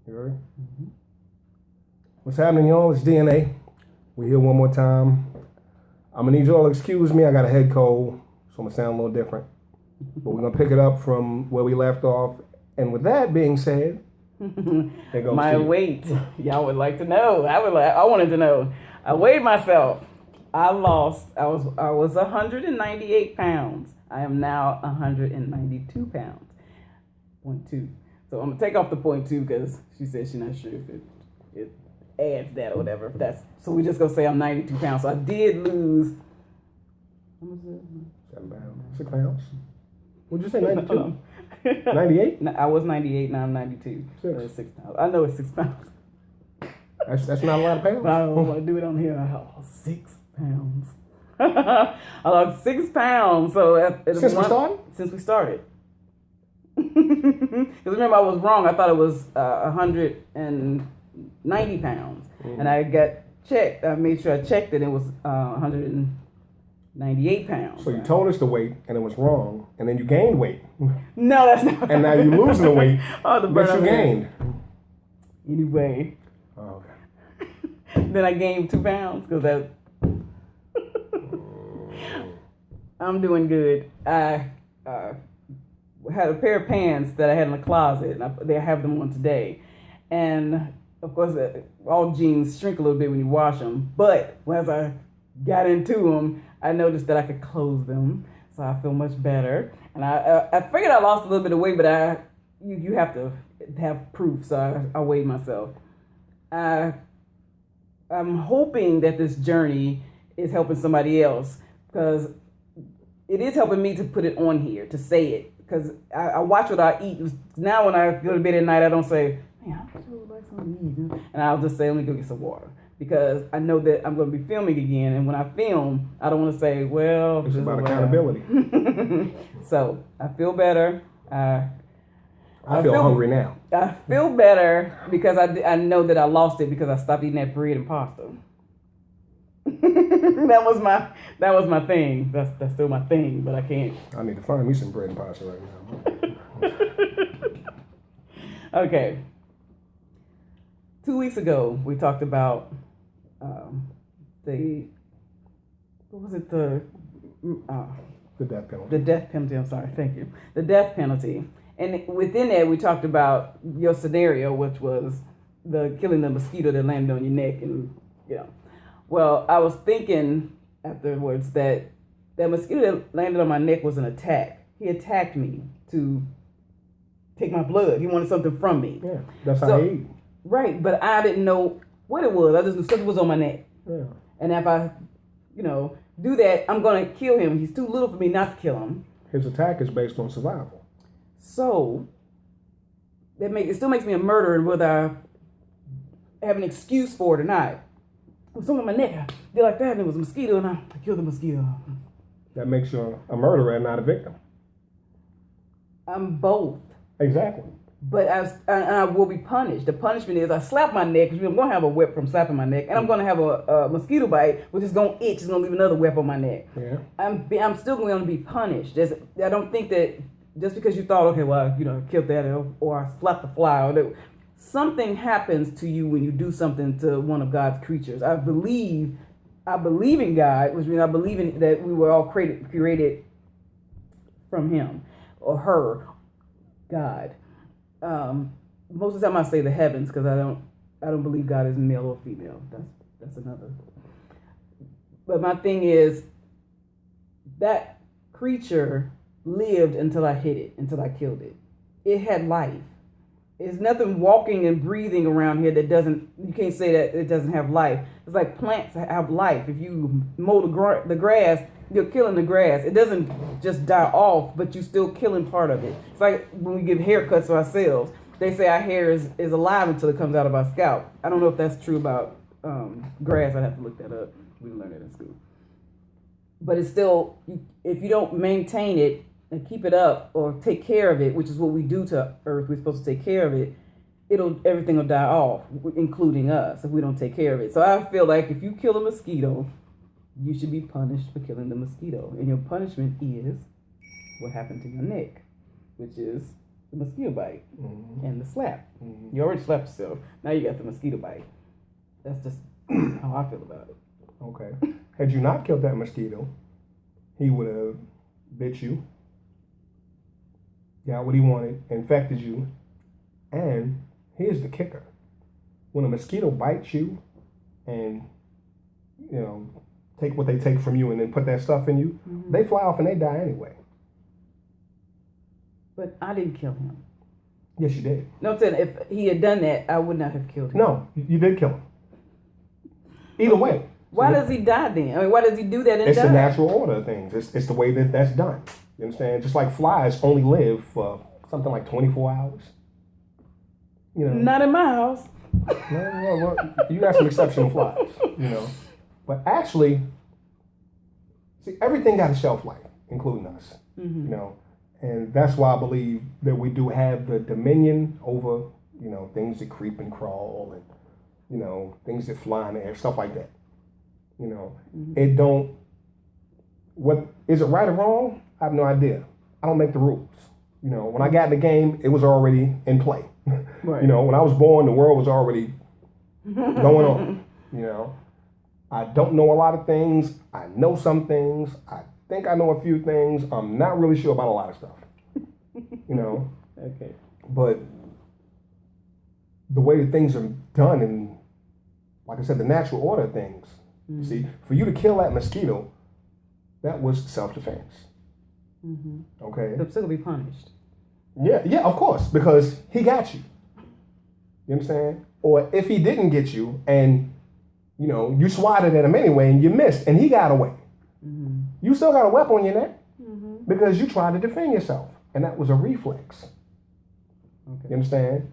You heard? Mm-hmm. What's happening, y'all? It's DNA. We're here one more time. I'm gonna need y'all to excuse me. I got a head cold, so I'm gonna sound a little different. But we're gonna pick it up from where we left off. And with that being said, there goes my weight. Y'all would like to know. I wanted to know. I weighed myself. I was 198 pounds. I am now 192 pounds. 0.2. So I'm gonna take off the 0.2 because she said she's not sure if it adds that or whatever. If that's so, we just gonna say I'm 92 pounds. So I did lose. How much is it? 7 pounds. 6 pounds. What'd you say? 92. 98? I was 98. Now I'm 92. 6 pounds. I know it's 6 pounds. That's not a lot of pounds. But I don't want to do it on here. I lost 6 pounds. I lost 6 pounds. So Since we started. Because remember, I was wrong. I thought it was 190 pounds. Mm-hmm. And I got checked. I made sure I checked it. It was 198 pounds. So you told us the weight, and it was wrong. And then you gained weight. No, that's not. And now you're losing the weight that you gained. Anyway. Oh, okay. Then I gained 2 pounds because that. I'm doing good. I had a pair of pants that I had in the closet, and they have them on today. And of course, all jeans shrink a little bit when you wash them. But as I got into them, I noticed that I could close them, so I feel much better. And I figured I lost a little bit of weight, but you have to have proof, so I weighed myself. I'm hoping that this journey is helping somebody else, because it is helping me to put it on here, to say it. Because I watch what I eat. Now when I go to bed at night, I don't say, man, I sure would like something to eat. And I'll just say, let me go get some water. Because I know that I'm going to be filming again. And when I film, I don't want to say, well. It's about accountability. So I feel better. I feel hungry now. I feel better because I know that I lost it because I stopped eating that bread and pasta. that was my thing. That's still my thing, but I can't. I need to find me some bread and pasta right now. Okay. 2 weeks ago, we talked about the death penalty. The death penalty. I'm sorry. Thank you. The death penalty. And within that, we talked about your scenario, which was the killing the mosquito that landed on your neck, and Well, I was thinking afterwards that mosquito that landed on my neck was an attack. He attacked me to take my blood. He wanted something from me. Yeah, that's how he eat. Right, but I didn't know what it was. I just knew something was on my neck. Yeah. And if I, do that, I'm going to kill him. He's too little for me not to kill him. His attack is based on survival. So, it still makes me a murderer whether I have an excuse for it or not. It was something on my neck. I did like that, and it was a mosquito, and I killed the mosquito. That makes you a murderer and not a victim. I'm both. Exactly. But I will be punished. The punishment is I slap my neck, because I'm going to have a web from slapping my neck, and I'm going to have a mosquito bite, which is going to itch. It's going to leave another web on my neck. Yeah. I'm still going to be punished. I don't think that just because you thought, okay, well, I killed that, or I slapped a fly, or something happens to you when you do something to one of God's creatures. I believe in God, which means I believe in that we were all created from Him or her, God. Most of the time I say the heavens because I don't believe God is male or female. That's another. But my thing is that creature lived until I hit it, until I killed it. It had life. There's nothing walking and breathing around here that you can't say that it doesn't have life. It's like plants have life. If you mow the grass, you're killing the grass. It doesn't just die off, but you're still killing part of it. It's like when we give haircuts to ourselves. They say our hair is alive until it comes out of our scalp. I don't know if that's true about grass. I'd have to look that up. We learned it in school. But it's still, if you don't maintain it and keep it up or take care of it, which is what we do to Earth, we're supposed to take care of it, everything will die off, including us, if we don't take care of it. So I feel like if you kill a mosquito, you should be punished for killing the mosquito. And your punishment is what happened to your neck, which is the mosquito bite Mm-hmm. and the slap. Mm-hmm. You already slapped yourself. Now you got the mosquito bite. That's just how I feel about it. Okay. Had you not killed that mosquito, he would have bit you, got what he wanted, infected you, and here's the kicker. When a mosquito bites you and, take what they take from you and then put that stuff in you, they fly off and they die anyway. But I didn't kill him. Yes, you did. No, I'm saying if he had done that, I would not have killed him. No, you did kill him. Either way. Why does he die then? I mean, why does he do that and It's die? the natural order of things. It's the way that's done. You understand? Just like flies only live for something like 24 hours. Not in my house. Well, you got some exceptional flies, But actually, see, everything got a shelf life, including us, And that's why I believe that we do have the dominion over, things that creep and crawl and, things that fly in the air, stuff like that. It don't, what, is it right or wrong? I have no idea. I don't make the rules. When I got in the game, it was already in play. Right. When I was born, the world was already going on. I don't know a lot of things. I know some things. I think I know a few things. I'm not really sure about a lot of stuff. Okay. But the way that things are done, and like I said, the natural order of things. See, for you to kill that mosquito, that was self-defense. Okay. So still be punished. Yeah, of course, because he got you. You understand? Or if he didn't get you, and you swatted at him anyway, and you missed, and he got away, you still got a weapon on your neck because you tried to defend yourself, and that was a reflex. Okay. You understand?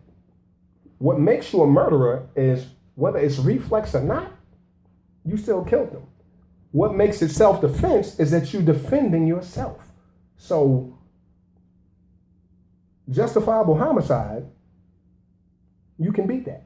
What makes you a murderer is whether it's reflex or not, you still killed them. What makes it self-defense is that you're defending yourself. So, justifiable homicide, you can beat that.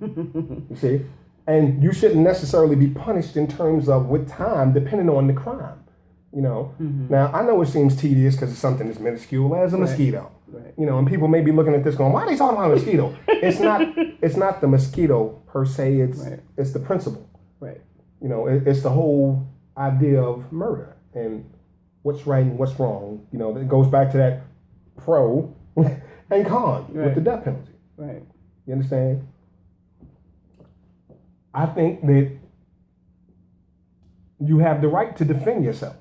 You see? And you shouldn't necessarily be punished in terms of with time, depending on the crime. Now, I know it seems tedious because it's something as minuscule as a mosquito. Right. And people may be looking at this going, why are they talking about a mosquito? It's not the mosquito per se, it's the principle. Right. It's the whole idea of murder and what's right and what's wrong. It goes back to that pro and con with the death penalty. Right. You understand? I think that you have the right to defend yourself.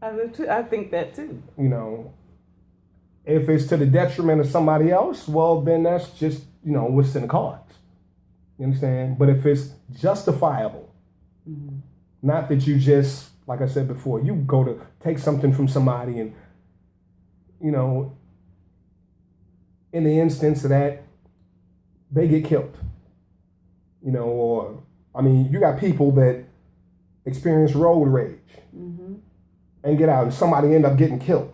I think that too. If it's to the detriment of somebody else, well, then that's just, what's in the cards. You understand? But if it's justifiable, not that you just, like I said before, you go to take something from somebody and, in the instance of that, they get killed. You got people that experience road rage and get out and somebody end up getting killed.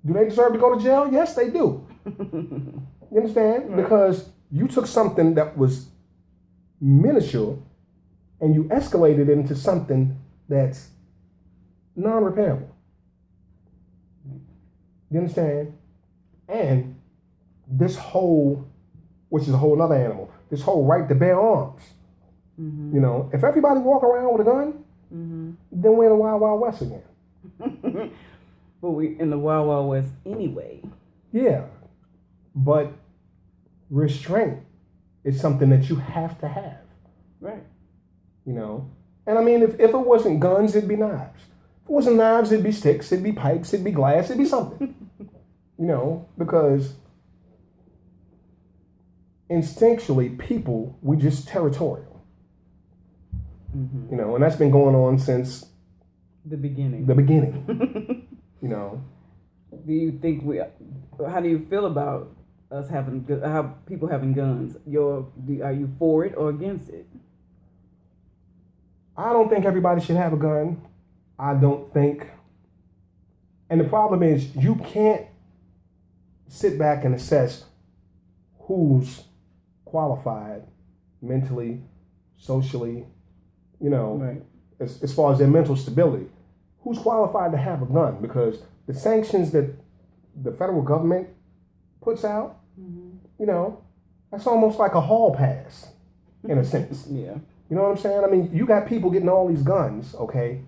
Do they deserve to go to jail? Yes, they do. You understand? Right. Because you took something that was miniature and you escalated it into something that's non-repairable. You understand? And this whole, which is a whole other animal, this whole right to bear arms. If everybody walk around with a gun, then we're in the Wild Wild West again. But we in the Wild Wild West anyway. Yeah, but restraint is something that you have to have. Right. And I mean, if it wasn't guns, it'd be knives. If it wasn't knives, it'd be sticks, it'd be pipes, it'd be glass, it'd be something. Because instinctually, people, we just territorial. And that's been going on since the beginning. Do you think how do you feel about us how people having guns? Are you for it or against it? I don't think everybody should have a gun. I don't think, and the problem is you can't sit back and assess who's qualified mentally, socially, right. as far as their mental stability. Who's qualified to have a gun? Because the sanctions that the federal government puts out, you know, that's almost like a hall pass in a sense. Yeah. You know what I'm saying? I mean, you got people getting all these guns, okay?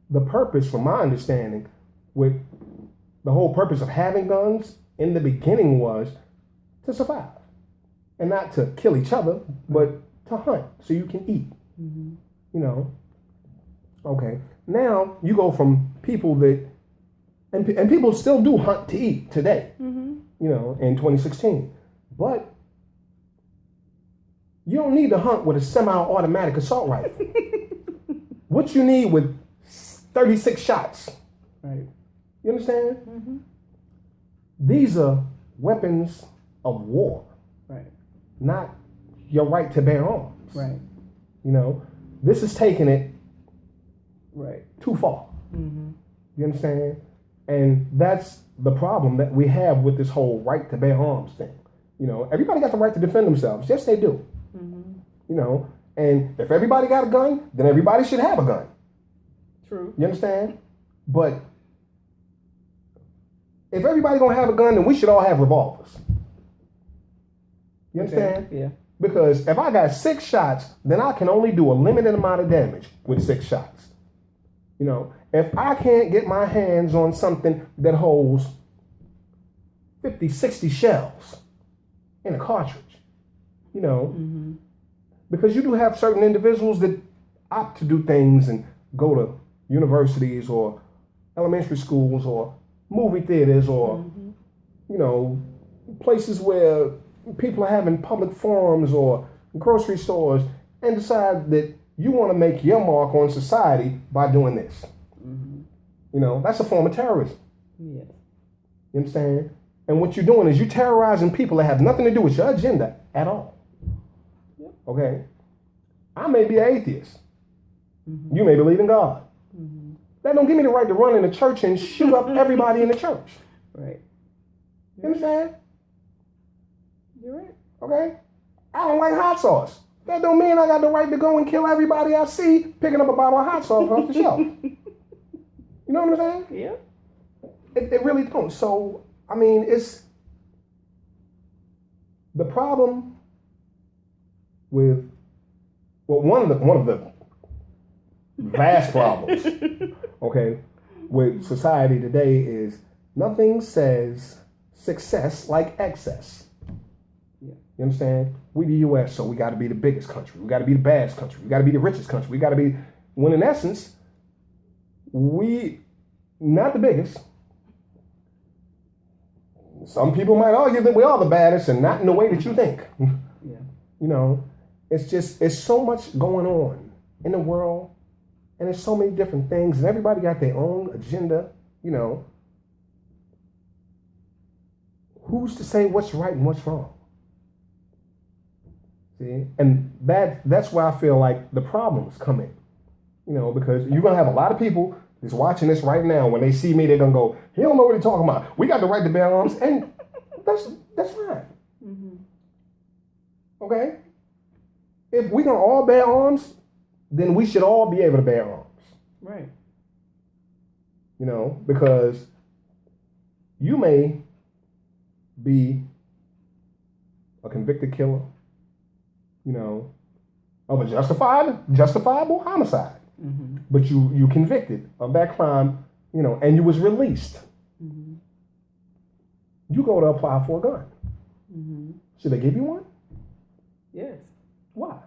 The purpose, from my understanding, with the whole purpose of having guns in the beginning was to survive. And not to kill each other, but to hunt so you can eat. You know? Okay. Now you go from people that, and people still do hunt to eat today, you know, in 2016. But you don't need to hunt with a semi-automatic assault rifle. What you need with 36 shots. Right. You understand? These are weapons of war, Right. not your right to bear arms. Right. You know, this is taking it Right. too far. You understand? And that's the problem that we have with this whole right to bear arms thing. You know, everybody got the right to defend themselves. Yes, they do. You know, and if everybody got a gun, then everybody should have a gun. True. You understand? But if everybody gonna have a gun, then we should all have revolvers. You understand? Okay. Yeah. Because if I got 6 shots, then I can only do a limited amount of damage with 6 shots. You know, if I can't get my hands on something that holds 50, 60 shells in a cartridge, you know, because you do have certain individuals that opt to do things and go to universities or elementary schools or movie theaters or, you know, places where people are having public forums or grocery stores and decide that you want to make your mark on society by doing this. You know, that's a form of terrorism. Yes. You understand? And what you're doing is you're terrorizing people that have nothing to do with your agenda at all. Yep. Okay? I may be an atheist. You may believe in God. That don't give me the right to run in the church and shoot up everybody in the church. Right. You understand? You're right. Okay? I don't like hot sauce. That don't mean I got the right to go and kill everybody I see picking up a bottle of hot sauce off the shelf. You know what I'm saying? Yeah. It really don't. So, I mean, it's the problem with, well, one of the vast problems, okay, with society today is nothing says success like excess. Yeah. You understand? We the U.S., so we got to be the biggest country. We got to be the baddest country. We got to be the richest country. We got to be, when in essence, we not the biggest. Some people might argue that we are the baddest and not in the way that you think. Yeah. You know, it's so much going on in the world, and there's so many different things, and everybody got their own agenda, you know. Who's to say what's right and what's wrong? See? And that's where I feel like the problems come in. You know, because you're going to have a lot of people that's watching this right now. When they see me, they're going to go, he don't know what he's talking about. We got the right to bear arms, and that's fine. Okay? If we can all bear arms, then we should all be able to bear arms. Right. You know, because you may be a convicted killer, you know, of a justifiable homicide. But you convicted of that crime, you know, and you was released. You go to apply for a gun. Should they give you one? Yes. Why?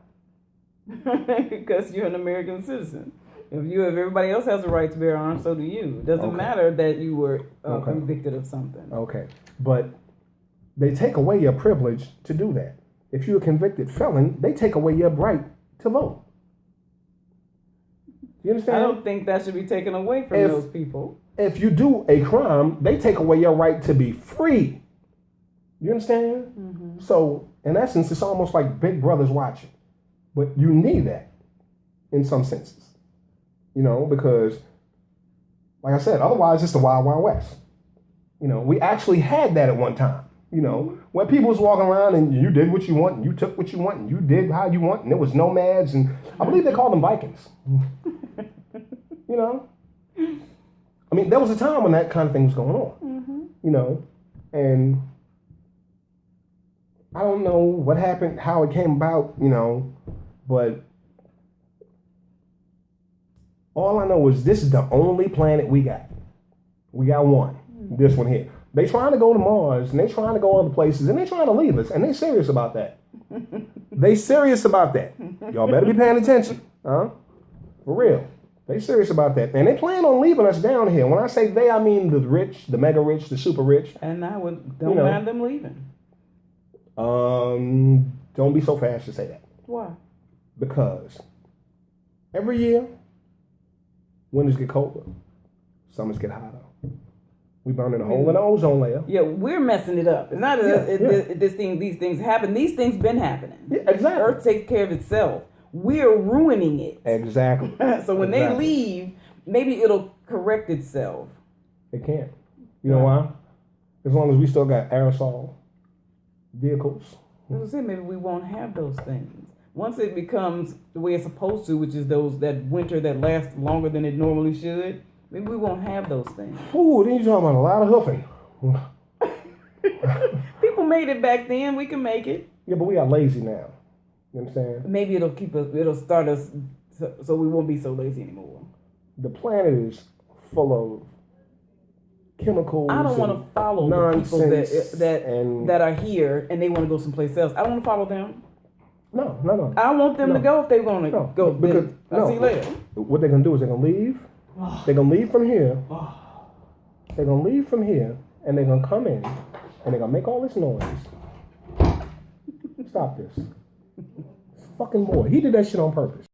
Because you're an American citizen. If everybody else has a right to bear arms, so do you. It doesn't matter that you were convicted of something. Okay. But they take away your privilege to do that. If you're a convicted felon, they take away your right to vote. You understand? I don't think that should be taken away from those people. If you do a crime, they take away your right to be free. You understand? So, in essence, it's almost like Big Brother's watching. But you need that in some senses. You know, because, like I said, otherwise it's the Wild Wild West. You know, we actually had that at one time. You know, where people was walking around and you did what you want and you took what you want and you did how you want and there was nomads and I believe they called them Vikings. You know? I mean, there was a time when that kind of thing was going on. you know, and I don't know what happened, how it came about, you know, but all I know is this is the only planet we got. We got one. This one here. They trying to go to Mars and they trying to go other places and they trying to leave us and they serious about that. They serious about that. Y'all better be paying attention, huh? For real. They serious about that. And they plan on leaving us down here. When I say they, I mean the rich, the mega rich, the super rich. And I don't mind them leaving. Don't be so fast to say that. Why? Because every year, winters get colder, summers get hotter. We burning a hole in the ozone layer. Yeah, we're messing it up. It's not these things happen. These things been happening. Yeah, exactly. Earth takes care of itself. We're ruining it. Exactly. So when they leave, maybe it'll correct itself. It can't. You know why? As long as we still got aerosol vehicles. Maybe we won't have those things. Once it becomes the way it's supposed to, which is that winter that lasts longer than it normally should, maybe we won't have those things. Ooh, then you're talking about a lot of hoofing. People made it back then. We can make it. Yeah, but we are lazy now. You understand? Maybe it'll start us so we won't be so lazy anymore. The planet is full of chemicals. I don't want to follow the people that are here and they want to go someplace else. I don't want to follow them. No. I want them to go if they want to go. Because, I'll see you later. What they're going to do is they're going to leave. They're going to leave from here. They're going to leave from here and they're going to come in and they're going to make all this noise. Stop this. Fucking boy. He did that shit on purpose.